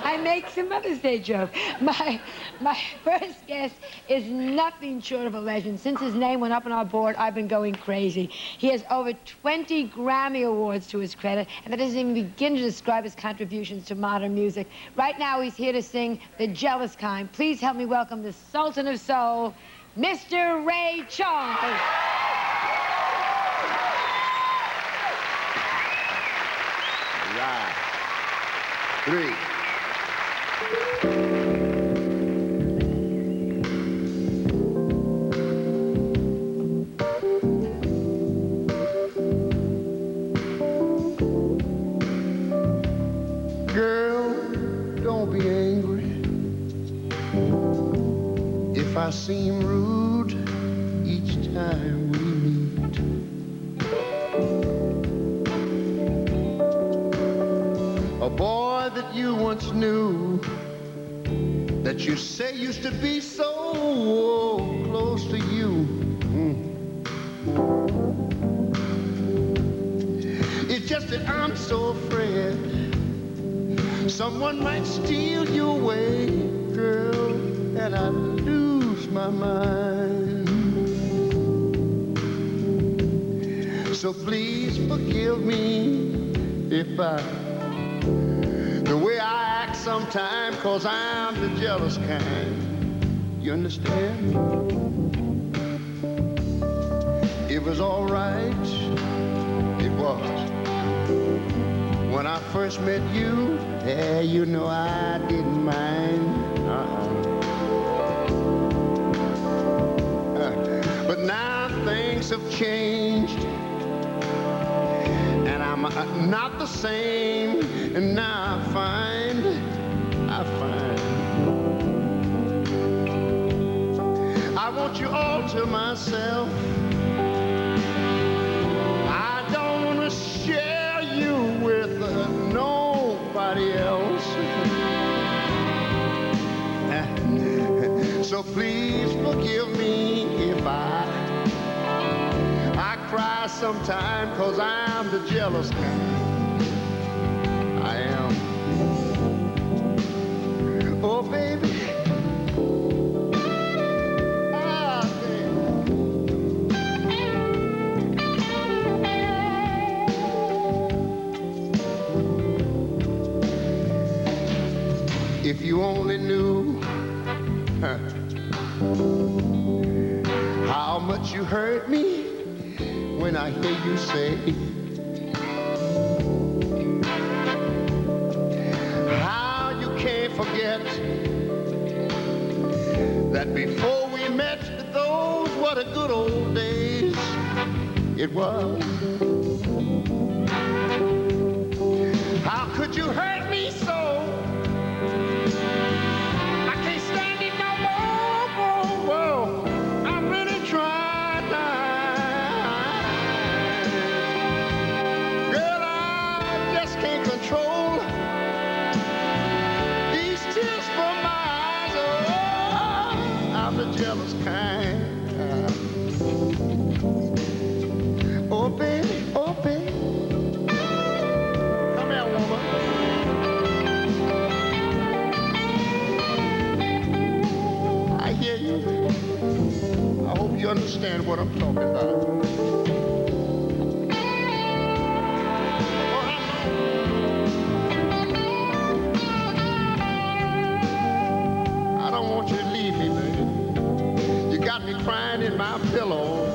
I make some Mother's Day joke. My first guest is nothing short of a legend. Since his name went up on our board, I've been going crazy. He has over 20 Grammy Awards to his credit, and that doesn't even begin to describe his contributions to modern music. Right now, he's here to sing The Jealous Kind. Please help me welcome the Sultan of Soul, Mr. Ray Charles. Right. 3. Girl, don't be angry if I seem rude each time we meet. A boy that you once knew, that you say used to be so close to you. It's just that I'm so afraid someone might steal you away, girl, and I'd lose my mind. So please forgive me if the way I act sometime, 'cause I'm the jealous kind. You understand? It was all right, it was. When I first met you, yeah, you know I didn't mind. But now things have changed, and I'm not the same. And now I find I want you all to myself. I don't want to share you with nobody else. So please forgive me if I cry sometime, 'cause I'm the jealous kind. I am. Oh, baby. Ah, baby. If you only knew how much you hurt me when I hear you say how you can't forget that before we met, those were the good old days. It was. How could you hurt me so? I can't stand it no more. Whoa, I'm really trying now. Girl, I just can't control these tears from my eyes. Oh, I'm the jealous kind. Oh, baby, oh, baby. Come here, woman. I hear you. I hope you understand what I'm talking about. I don't want you to leave me, baby. You got me crying in my pillow.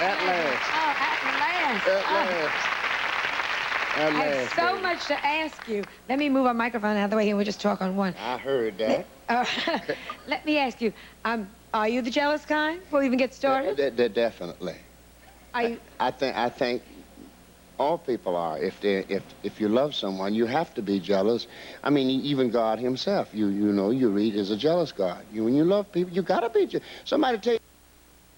At last. Oh, at last. At last. At I have last, so baby. much to ask you. Let me move our microphone out of the way here and we'll just talk on one. I heard that. Let me ask you, are you the jealous kind before we even get started? Definitely. Are you? I think all people are. If you love someone, you have to be jealous. I mean, even God himself, you know, you read, is a jealous God. When you love people, you gotta be jealous. Somebody tell you,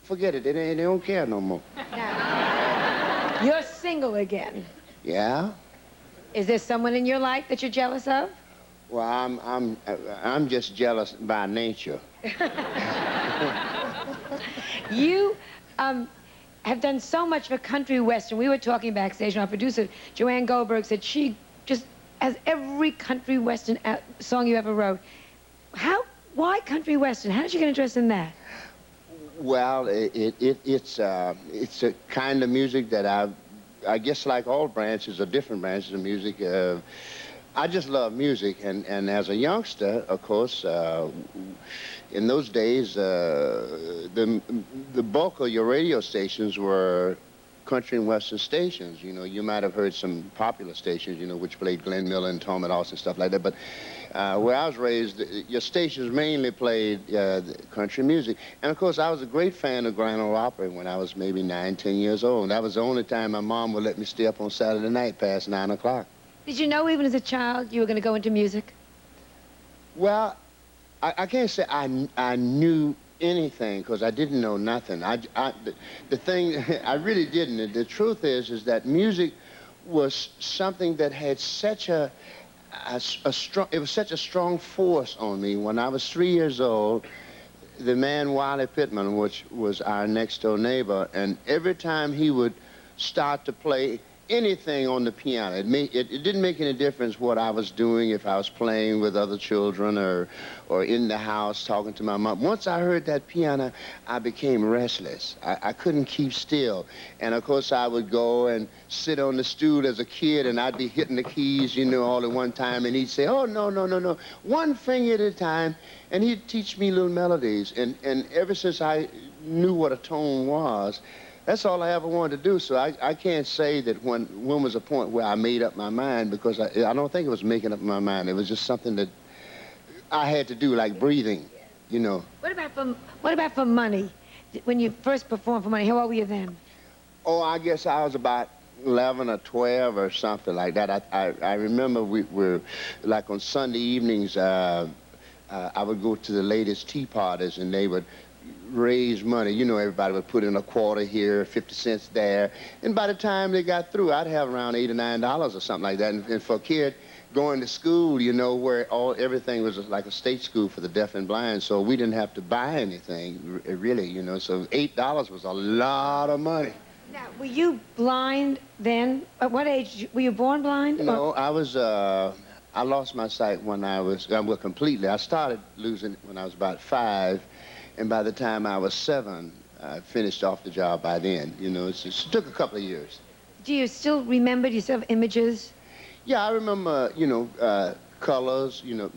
forget it, they don't care no more. Now, you're single again. Yeah? Is there someone in your life that you're jealous of? Well, I'm just jealous by nature. You have done so much for country western. We were talking backstage, and our producer, Joanne Goldberg, said she just has every country western song you ever wrote. Why country western? How did you get interested in that? Well, it's a kind of music that I guess like all branches or different branches of music, I just love music, and as a youngster, of course, in those days, the bulk of your radio stations were country and western stations. You know, you might have heard some popular stations, you know, which played Glenn Miller and Tom and Austin, stuff like that, but where I was raised, your stations mainly played country music. And of course, I was a great fan of Grand Ole Opry when I was maybe 9, 10 years old. That was the only time my mom would let me stay up on Saturday night past 9 o'clock. Did you know even as a child you were going to go into music? Well, I can't say I knew anything, because I didn't know nothing. The thing, I really didn't. The truth is that music was something that had such it was such a strong force on me. When I was 3 years old, the man Wiley Pittman, which was our next door neighbor, and every time he would start to play anything on the piano, it didn't make any difference what I was doing, if I was playing with other children or in the house talking to my mom. Once I heard that piano, I became restless. I couldn't keep still. And of course, I would go and sit on the stool as a kid, and I'd be hitting the keys, you know, all at one time, and he'd say, oh, no, no, no, no, one finger at a time, and he'd teach me little melodies. And ever since I knew what a tone was, that's all I ever wanted to do. So I can't say that when was a point where I made up my mind, because I don't think it was making up my mind. It was just something that I had to do, like breathing, you know. What about for money? When you first performed for money, how old were you then? Oh, I guess I was about 11 or 12 or something like that. I remember we were, like on Sunday evenings, I would go to the ladies' tea parties, and they would raise money. You know, everybody would put in a quarter here, 50 cents there, and by the time they got through, I'd have around $8 or $9 or something like that. And for a kid going to school, you know, where everything was like a state school for the deaf and blind, so we didn't have to buy anything, really, you know, so $8 was a lot of money. Now, were you blind then? At what age? Were you born blind? No, I was, I lost my sight when I was, well, completely. I started losing it when I was about 5, and by the time I was 7, I finished off the job by then. You know, it took a couple of years. Do you still remember? Do you still have images? Yeah, I remember, you know, colors, you know,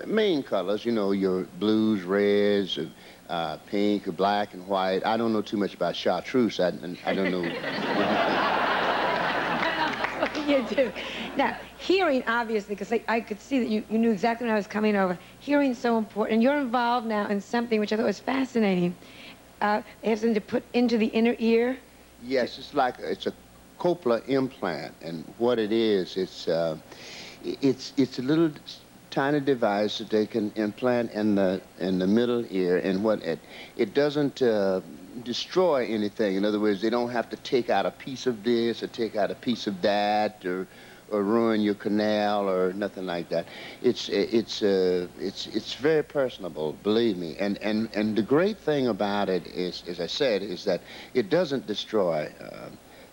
main colors, you know, your blues, reds, pink, black, and white. I don't know too much about chartreuse. I don't know. You do. Now, hearing, obviously, because I could see that you knew exactly when I was coming over. Hearing's so important. And you're involved now in something which I thought was fascinating. They have something to put into the inner ear? Yes, it's a cochlear implant. And what it is, it's a little tiny device that they can implant in the middle ear. And what it doesn't destroy anything. In other words, they don't have to take out a piece of this or take out a piece of that or ruin your canal or nothing like that. It's very personable, believe me. And the great thing about it is, as I said, is that it doesn't destroy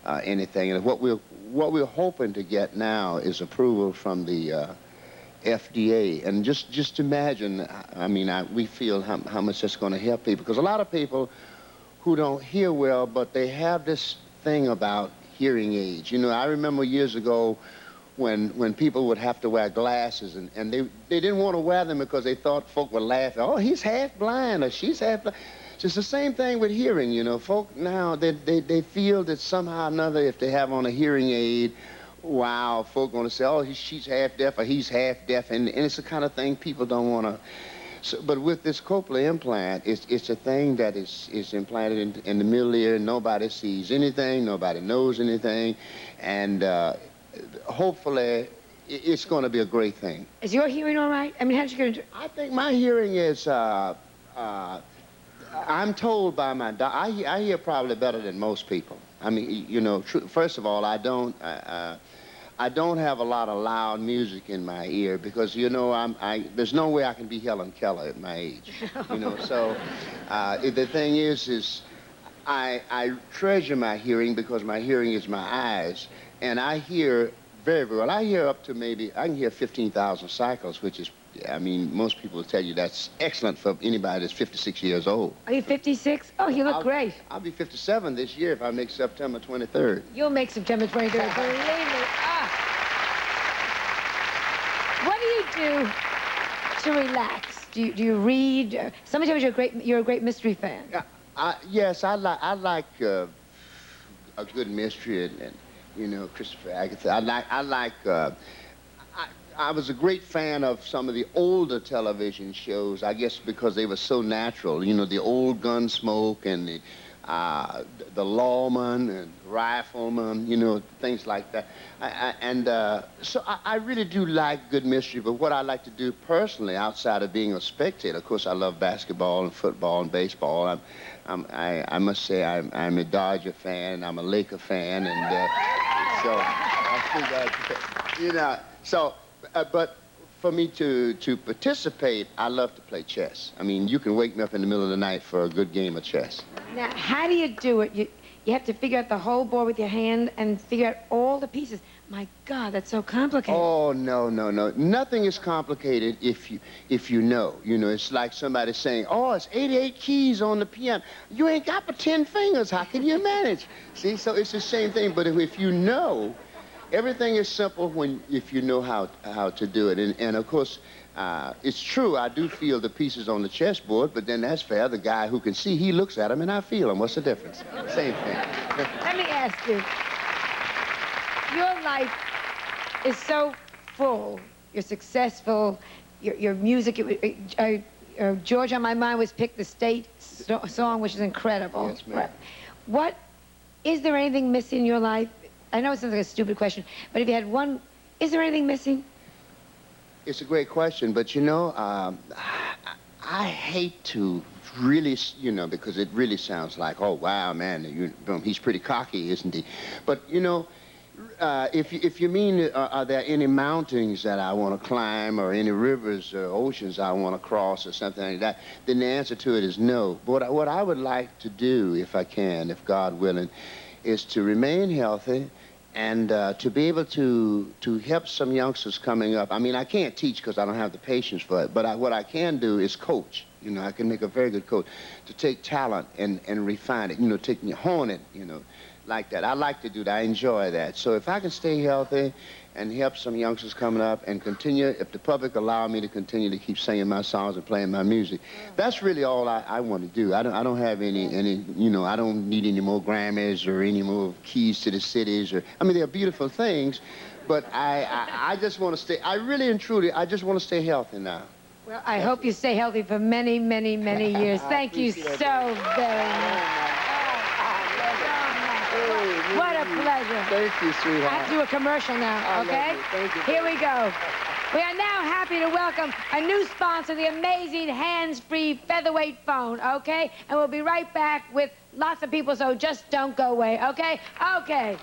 anything. And what we're hoping to get now is approval from the FDA. And just imagine, I mean, we feel how much that's going to help people, because a lot of people who don't hear well, but they have this thing about hearing aids. You know, I remember years ago when people would have to wear glasses, and they didn't want to wear them because they thought folk were laughing. Oh, he's half blind, or she's half blind. So it's the same thing with hearing, you know. Folk now, they feel that somehow or another, if they have on a hearing aid, wow, folk going to say, oh, she's half deaf or he's half deaf, and it's the kind of thing people don't want to. So, but with this cochlear implant, it's a thing that is implanted in the middle ear. Nobody sees anything, nobody knows anything, and hopefully it's going to be a great thing. Is your hearing all right? I mean, how'd you get into it? I think my hearing is, I'm told by my doctor, I hear probably better than most people. I mean, you know, first of all, I don't have a lot of loud music in my ear because, you know, there's no way I can be Helen Keller at my age, you know. So the thing is I treasure my hearing because my hearing is my eyes, and I hear very, very well. I hear up to maybe, I can hear 15,000 cycles, which is, I mean, most people will tell you that's excellent for anybody that's 56 years old. Are you 56? Oh, you look great. I'll be 57 this year if I make September 23rd. You'll make September 23rd, believe me. Ah. What do you do to relax? Do you read? Somebody told me you're a great mystery fan. Yes, I like a good mystery and you know, Christopher Agatha. I was a great fan of some of the older television shows, I guess because they were so natural. You know, the old Gunsmoke and the Lawman and Rifleman, you know, things like that. So I really do like good mystery, but what I like to do personally, outside of being a spectator, of course, I love basketball and football and baseball. I must say I'm a Dodger fan, I'm a Laker fan, and so I think that, you know, so, but for me to participate, I love to play chess. I mean, you can wake me up in the middle of the night for a good game of chess. Now, how do you do it? You have to figure out the whole board with your hand and figure out all the pieces. My God, that's so complicated. Oh, no. Nothing is complicated if you know. You know, it's like somebody saying, oh, it's 88 keys on the piano. You ain't got but 10 fingers. How can you manage? See, so it's the same thing. But if you know, everything is simple if you know how to do it. And of course, it's true, I do feel the pieces on the chessboard, but then that's fair. The guy who can see, he looks at them and I feel them. What's the difference? Same thing. Let me ask you. Your life is so full. You're successful. Your music, George on My Mind was picked the state song, which is incredible. Yes, ma'am. What, is there anything missing in your life? I know it sounds like a stupid question, but if you had one, is there anything missing? It's a great question, but you know, I hate to really, you know, because it really sounds like, oh, wow, man, he's pretty cocky, isn't he? But, you know, if you mean, are there any mountains that I want to climb or any rivers or oceans I want to cross or something like that, then the answer to it is no. But what I would like to do, if I can, if God willing, is to remain healthy and to be able to help some youngsters coming up. I mean, I can't teach because I don't have the patience for it, but what I can do is coach. You know, I can make a very good coach to take talent and refine it, you know, hone it, you know, like that. I like to do that. I enjoy that. So if I can stay healthy and help some youngsters coming up and continue, if the public allow me to continue to keep singing my songs and playing my music, that's really all I want to do. I don't have any, you know, I don't need any more Grammys or any more keys to the cities. I mean, they're beautiful things, but I just want to stay, I really and truly, I just want to stay healthy now. Well, I hope you stay healthy for many, many, many years. Thank you so very much. What a pleasure. Thank you, sweetheart. I have to do a commercial now, okay? Thank you. Here we go. We are now happy to welcome a new sponsor, the amazing hands-free featherweight phone, okay? And we'll be right back with lots of people, so just don't go away, okay? Okay.